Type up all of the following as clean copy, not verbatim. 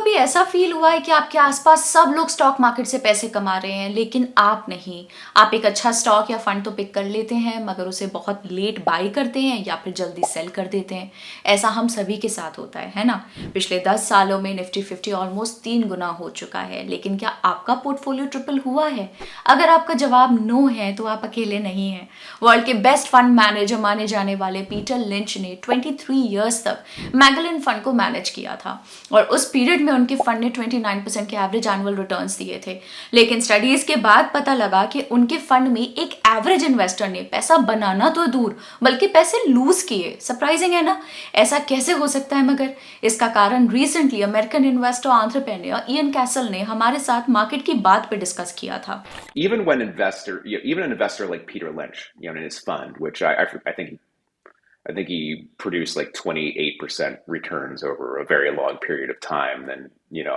कभी ऐसा फील हुआ है कि आपके आसपास सब लोग स्टॉक मार्केट से पैसे कमा रहे हैं लेकिन आप नहीं? आप एक अच्छा स्टॉक या फंड तो पिक कर लेते हैं मगर उसे बहुत लेट बाई करते हैं या फिर जल्दी सेल कर देते हैं। ऐसा हम सभी के साथ होता है ना? पिछले 10 सालों में निफ्टी 50 ऑलमोस्ट 3 गुना हो चुका है, लेकिन क्या आपका पोर्टफोलियो ट्रिपल हुआ है? अगर आपका जवाब नो है तो आप अकेले नहीं हैं। वर्ल्ड के बेस्ट फंड मैनेजर माने जाने वाले पीटर लिंच ने 23 ईयर्स तक मैगलन फंड को मैनेज किया था और उस पीरियड में उनके फंड ने 29% के एवरेज एनुअल रिटर्न्स दिए थे। लेकिन स्टडीज के बाद पता लगा कि उनके फंड में एक एवरेज इन्वेस्टर ने पैसा बनाना तो दूर बल्कि पैसे लूज किए। सरप्राइजिंग है ना? ऐसा कैसे हो सकता है? मगर इसका कारण recently American investor entrepreneur Ian castle ने हमारे साथ मार्केट की बात पे डिस्कस किया था। Even an investor like Peter Lynch, in his fund, which I think he produced like 28% returns over a very long period of time, then,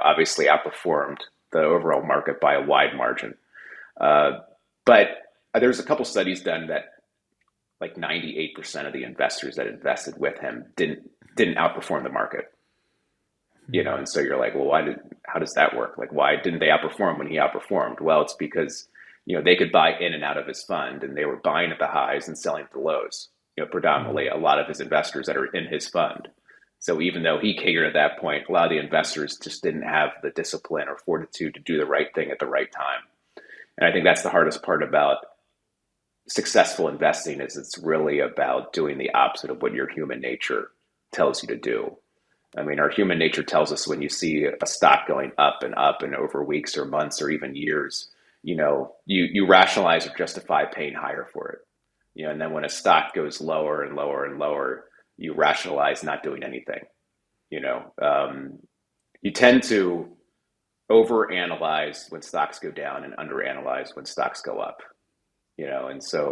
obviously outperformed the overall market by a wide margin. But there's a couple studies done that like 98% of the investors that invested with him didn't outperform the market. And so you're like, well, how does that work? Like, why didn't they outperform when he outperformed? Well, it's because, they could buy in and out of his fund, and they were buying at the highs and selling at the lows. Predominantly a lot of his investors that are in his fund. So even though he catered at that point, a lot of the investors just didn't have the discipline or fortitude to do the right thing at the right time. And I think that's the hardest part about successful investing is it's really about doing the opposite of what your human nature tells you to do. I mean, our human nature tells us when you see a stock going up and over weeks or months or even years, you rationalize or justify paying higher for it. And then when a stock goes lower and lower and lower, you rationalize not doing anything. You tend to overanalyze when stocks go down and underanalyze when stocks go up. And so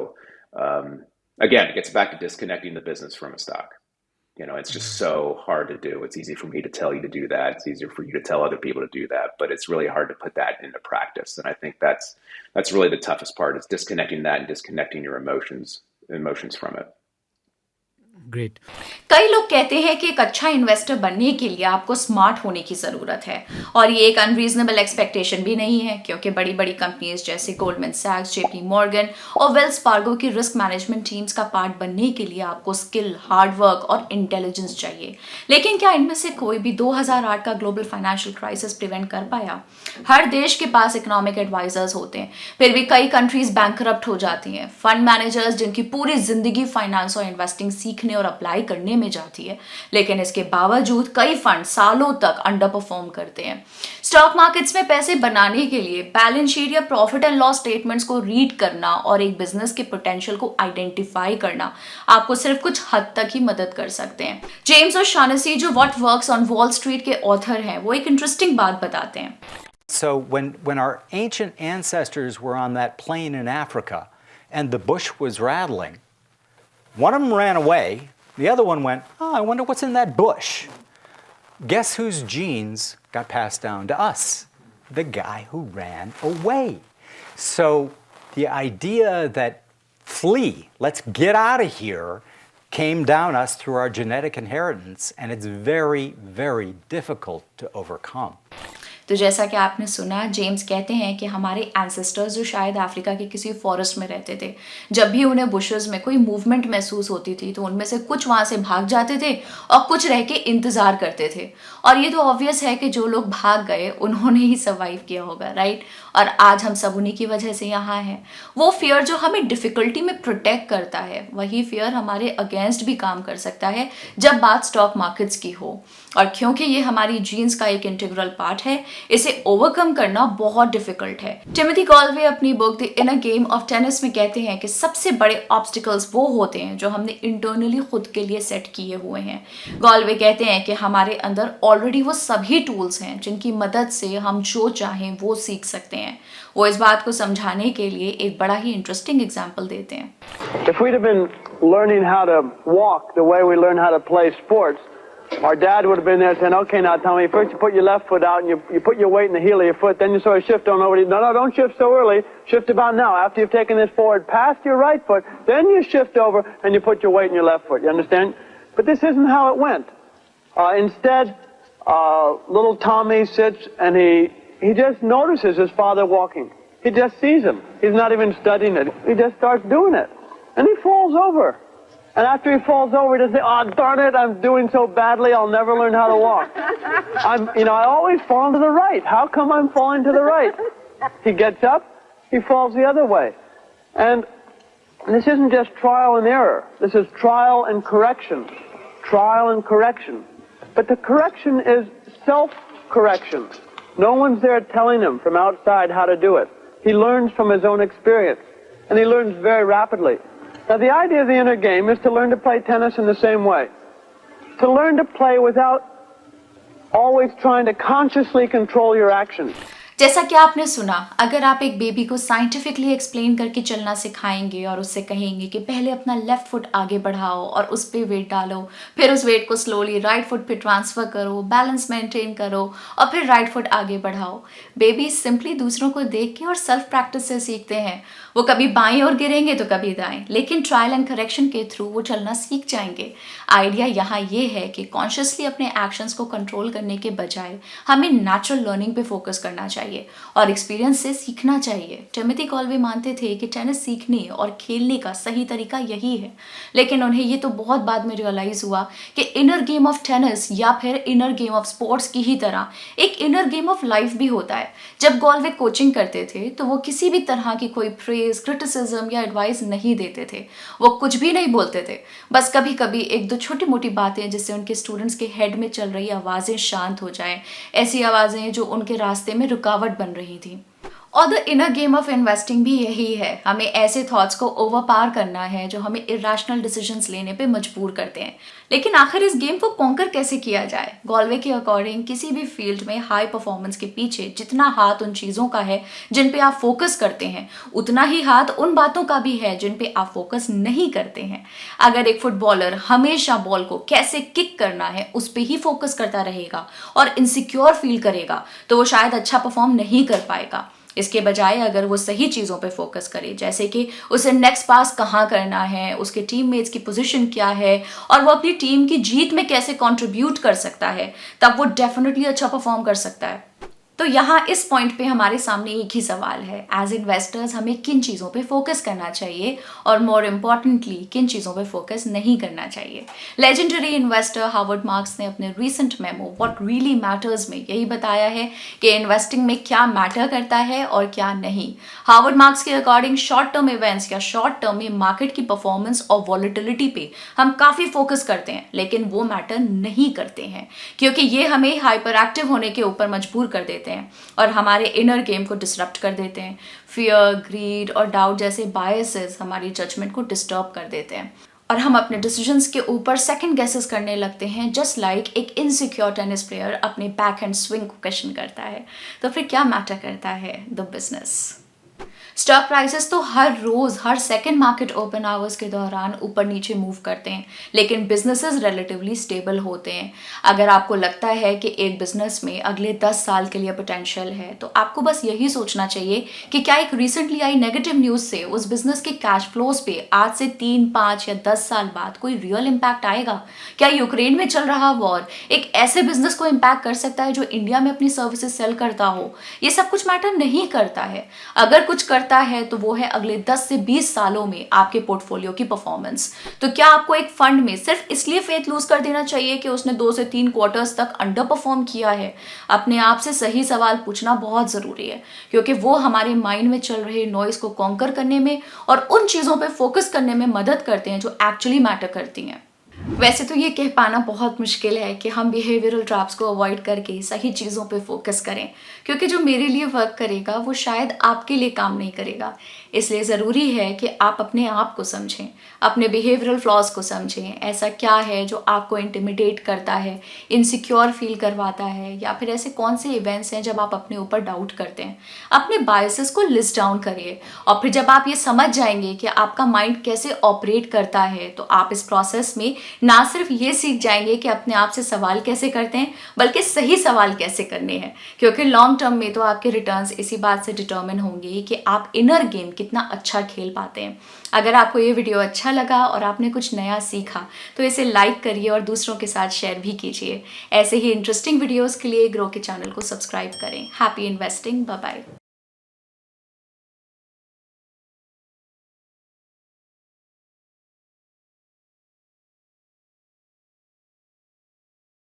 again, it gets back to disconnecting the business from a stock. It's just so hard to do. It's easy for me to tell you to do that. It's easier for you to tell other people to do that, but it's really hard to put that into practice. And I think that's really the toughest part is disconnecting that and disconnecting your emotions from it. Great. कई लोग कहते हैं कि एक अच्छा investor बनने के लिए आपको स्मार्ट होने की ज़रूरत है और ये एक अनरीजनेबल एक्सपेक्टेशन भी नहीं है क्योंकि बड़ी बड़ी कंपनीज जैसे गोल्डमैन सैक्स, जेपी मॉर्गन और वेल्स फार्गो की रिस्क मैनेजमेंट टीम्स का पार्ट बनने के लिए आपको स्किल, हार्ड वर्क और इंटेलिजेंस चाहिए। लेकिन क्या इनमें से कोई भी 2008 का ग्लोबल फाइनेंशियल क्राइसिस प्रिवेंट कर पाया? हर देश के पास इकोनॉमिक एडवाइजर्स होते हैं, फिर भी कई कंट्रीज बैंकरप्ट हो जाती हैं। फंड मैनेजर्स जिनकी पूरी जिंदगी फाइनेंस और इन्वेस्टिंग सीखने और अप्लाई करने में जाती है, लेकिन इसके बावजूद कई फंड सालों तक अंडर परफॉर्म करते हैं। स्टॉक मार्केट्स में पैसे बनाने के लिए बैलेंस शीट या प्रॉफिट एंड लॉस स्टेटमेंट्स को रीड करना और एक बिजनेस के पोटेंशियल को आइडेंटिफाई करना आपको सिर्फ कुछ हद तक ही मदद कर सकते हैं। जेम्स और शानसी जो what works on wall street के ऑथर हैं, वो एक इंटरेस्टिंग बात बताते हैं। So when our ancient ancestors were on that plain in Africa and the bush was rattling, one of them ran away, the other one went, oh, I wonder what's in that bush. Guess whose genes got passed down to us? The guy who ran away. So the idea that flee, let's get out of here, came down us through our genetic inheritance, and it's very, very difficult to overcome. तो जैसा कि आपने सुना, James कहते हैं कि हमारे ancestors जो शायद अफ्रीका के किसी फॉरेस्ट में रहते थे, जब भी उन्हें बुशेस में कोई मूवमेंट महसूस होती थी तो उनमें से कुछ वहाँ से भाग जाते थे और कुछ रह के इंतज़ार करते थे। और ये तो ऑब्वियस है कि जो लोग भाग गए उन्होंने ही सर्वाइव किया होगा, राइट? और आज हम सब उन्हीं की वजह से यहाँ हैं। वो फियर जो हमें डिफ़िकल्टी में प्रोटेक्ट करता है, वही फियर हमारे अगेंस्ट भी काम कर सकता है जब बात स्टॉक मार्केट्स की हो। और क्योंकि ये हमारी जीन्स का एक इंटीग्रल पार्ट है, इसे ओवरकम करना बहुत डिफिकल्ट है। टिमोथी गॉलवे अपनी book the inner game of tennis में कहते हैं कि सबसे बड़े ऑब्स्टिकल्स वो होते हैं जो हमने इंटरनली खुद के लिए सेट किए हुए हैं। गॉलवे कहते हैं कि हमारे अंदर ऑलरेडी वो सभी टूल्स हैं जिनकी मदद से हम जो चाहें वो सीख सकते हैं। वो इस बात को समझाने के लिए एक बड़ा ही इंटरेस्टिंग एग्जाम्पल देते हैं। If we'd have been learning how to walk the way we learn how to play sports, our dad would have been there saying, okay, now Tommy, first you put your left foot out and you put your weight in the heel of your foot, then you sort of shift on over. No, don't shift so early. Shift about now. After you've taken this forward past your right foot, then you shift over and you put your weight in your left foot. You understand? But this isn't how it went. Instead, little Tommy sits and he just notices his father walking. He just sees him. He's not even studying it. He just starts doing it. And he falls over. And after he falls over, he just says, "Oh, darn it, I'm doing so badly, I'll never learn how to walk. I always fall to the right. How come I'm falling to the right?" He gets up, he falls the other way. And this isn't just trial and error. This is trial and correction. Trial and correction. But the correction is self-correction. No one's there telling him from outside how to do it. He learns from his own experience, and he learns very rapidly. Now, the idea of the inner game is to learn to play tennis in the same way. To learn to play without always trying to consciously control your actions. जैसा कि आपने सुना, अगर आप एक baby को scientifically explain करके चलना सिखाएंगे और उससे कहेंगे कि पहले अपना लेफ्ट फुट आगे बढ़ाओ और उस पे वेट डालो, फिर उस वेट को स्लोली राइट फुट पे ट्रांसफर करो, बैलेंस मेंटेन करो और फिर राइट फुट आगे बढ़ाओ, बेबी सिंपली दूसरों को देख के और सेल्फ प्रैक्टिस से सीखते हैं। वो कभी बाएं ओर गिरेंगे तो कभी दाएं, लेकिन ट्रायल एंड करेक्शन के थ्रू वो चलना सीख जाएंगे। आइडिया यहाँ ये है कि कॉन्शियसली अपने एक्शंस को कंट्रोल करने के बजाय हमें नेचुरल लर्निंग पे फोकस करना चाहिए और एक्सपीरियंस से सीखना चाहिए। टिमोथी कॉल्वे मानते थे कि टेनिस सीखने और खेलने का सही तरीका यही है, लेकिन उन्हें ये तो बहुत बाद में रियलाइज हुआ कि इनर गेम ऑफ टेनिस या फिर इनर गेम ऑफ स्पोर्ट्स की ही तरह एक इनर गेम ऑफ लाइफ भी होता है। जब कॉल्वे कोचिंग करते थे तो वो किसी भी तरह की कोई प्रेज, क्रिटिसिज्म या एडवाइस नहीं देते थे। वो कुछ भी नहीं बोलते थे, बस कभी कभी एक दो छोटी मोटी बातें जिससे उनके स्टूडेंट्स के हेड में चल रही आवाज़ें शांत हो जाएं, ऐसी आवाज़ें जो उनके रास्ते में रुकावट बन रही थी। और the inner game of investing भी यही है, हमें ऐसे थॉट्स को ओवरपावर करना है जो हमें इरेशनल डिसीजंस लेने पे मजबूर करते हैं। लेकिन आखिर इस गेम को कॉन्कर कैसे किया जाए? कॉल्वे के अकॉर्डिंग किसी भी फील्ड में हाई परफॉर्मेंस के पीछे जितना हाथ उन चीज़ों का है जिन पे आप फोकस करते हैं, उतना ही हाथ उन बातों का भी है जिन पे आप फोकस नहीं करते हैं। अगर एक फुटबॉलर हमेशा बॉल को कैसे किक करना है उस पर ही फोकस करता रहेगा और इनसिक्योर फील करेगा तो वो शायद अच्छा परफॉर्म नहीं कर पाएगा। इसके बजाय अगर वो सही चीज़ों पे फोकस करे, जैसे कि उसे नेक्स्ट पास कहाँ करना है, उसके टीममेट्स की पोजीशन क्या है और वो अपनी टीम की जीत में कैसे कंट्रीब्यूट कर सकता है, तब वो डेफिनेटली अच्छा परफॉर्म कर सकता है। तो यहाँ इस पॉइंट पे हमारे सामने एक ही सवाल है, एज इन्वेस्टर्स हमें किन चीज़ों पे फोकस करना चाहिए और मोर इम्पॉर्टेंटली किन चीज़ों पे फोकस नहीं करना चाहिए। लेजेंडरी इन्वेस्टर हार्वर्ड मार्क्स ने अपने recent memo what really matters में यही बताया है कि इन्वेस्टिंग में क्या मैटर करता है और क्या नहीं। हार्वर्ड मार्क्स के अकॉर्डिंग शॉर्ट टर्म इवेंट्स या शॉर्ट टर्म में मार्केट की परफॉर्मेंस और वॉलेटिलिटी पे हम काफ़ी फोकस करते हैं, लेकिन वो मैटर नहीं करते हैं क्योंकि ये हमें हाइपर एक्टिव होने के ऊपर मजबूर कर देते हैं और हमारे इनर गेम को डिसरप्ट कर देते हैं। फियर, ग्रीड और डाउट जैसे बायसेस हमारी जजमेंट को डिस्टर्ब कर देते हैं और हम अपने डिसीजंस के ऊपर सेकंड गेसेस करने लगते हैं, जस्ट लाइक एक इनसिक्योर टेनिस प्लेयर अपने बैक हैंड स्विंग को क्वेश्चन करता है। तो फिर क्या मैटर करता है? The business. स्टॉक प्राइसेस तो हर रोज हर सेकंड मार्केट ओपन आवर्स के दौरान ऊपर नीचे मूव करते हैं, लेकिन बिजनेसेस रिलेटिवली स्टेबल होते हैं। अगर आपको लगता है कि एक बिजनेस में अगले 10 साल के लिए पोटेंशियल है तो आपको बस यही सोचना चाहिए कि क्या एक रिसेंटली आई नेगेटिव न्यूज़ से उस बिजनेस के कैश फ्लोज पे आज से 3, 5 या 10 साल बाद कोई रियल इम्पैक्ट आएगा? क्या यूक्रेन में चल रहा वॉर एक ऐसे बिजनेस को इम्पैक्ट कर सकता है जो इंडिया में अपनी सर्विसेज सेल करता हो? ये सब कुछ मैटर नहीं करता है। अगर कुछ करता है तो वो है अगले 10 से 20 सालों में आपके पोर्टफोलियो की परफॉर्मेंस। तो क्या आपको एक फंड में सिर्फ इसलिए फेथ लूज कर देना चाहिए कि उसने 2 से 3 क्वार्टर्स तक अंडर परफॉर्म किया है? अपने आप से सही सवाल पूछना बहुत जरूरी है क्योंकि वो हमारे माइंड में चल रहे नॉइज को कॉन्कर करने में और उन चीजों पे फोकस करने में मदद करते हैं जो एक्चुअली मैटर करती हैं। वैसे तो ये कह पाना बहुत मुश्किल है कि हम बिहेवियरल ट्रैप्स को अवॉइड करके सही चीज़ों पे फोकस करें, क्योंकि जो मेरे लिए वर्क करेगा वो शायद आपके लिए काम नहीं करेगा। इसलिए ज़रूरी है कि आप अपने आप को समझें, अपने बिहेवियरल फ्लॉज को समझें। ऐसा क्या है जो आपको इंटिमिडेट करता है, इनसिक्योर फील करवाता है, या फिर ऐसे कौन से इवेंट्स हैं जब आप अपने ऊपर डाउट करते हैं। अपने बायसेस को लिस्ट डाउन करिए और फिर जब आप ये समझ जाएंगे कि आपका माइंड कैसे ऑपरेट करता है तो आप इस प्रोसेस में ना सिर्फ ये सीख जाएंगे कि अपने आप से सवाल कैसे करते हैं, बल्कि सही सवाल कैसे करने हैं, क्योंकि लॉन्ग टर्म में तो आपके रिटर्न्स इसी बात से डिटर्मिन होंगे कि आप इनर गेम कितना अच्छा खेल पाते हैं। अगर आपको ये वीडियो अच्छा लगा और आपने कुछ नया सीखा तो इसे लाइक करिए और दूसरों के साथ शेयर भी कीजिए। ऐसे ही इंटरेस्टिंग वीडियोस के लिए ग्रो के चैनल को सब्सक्राइब करें। Happy investing, bye bye.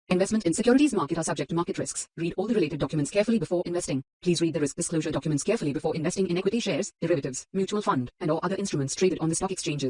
Investment in securities market are subject to market risks. Read all the related documents carefully before investing. Please read the risk disclosure documents carefully before investing in equity shares, derivatives, mutual fund, and or other instruments traded on the stock exchanges.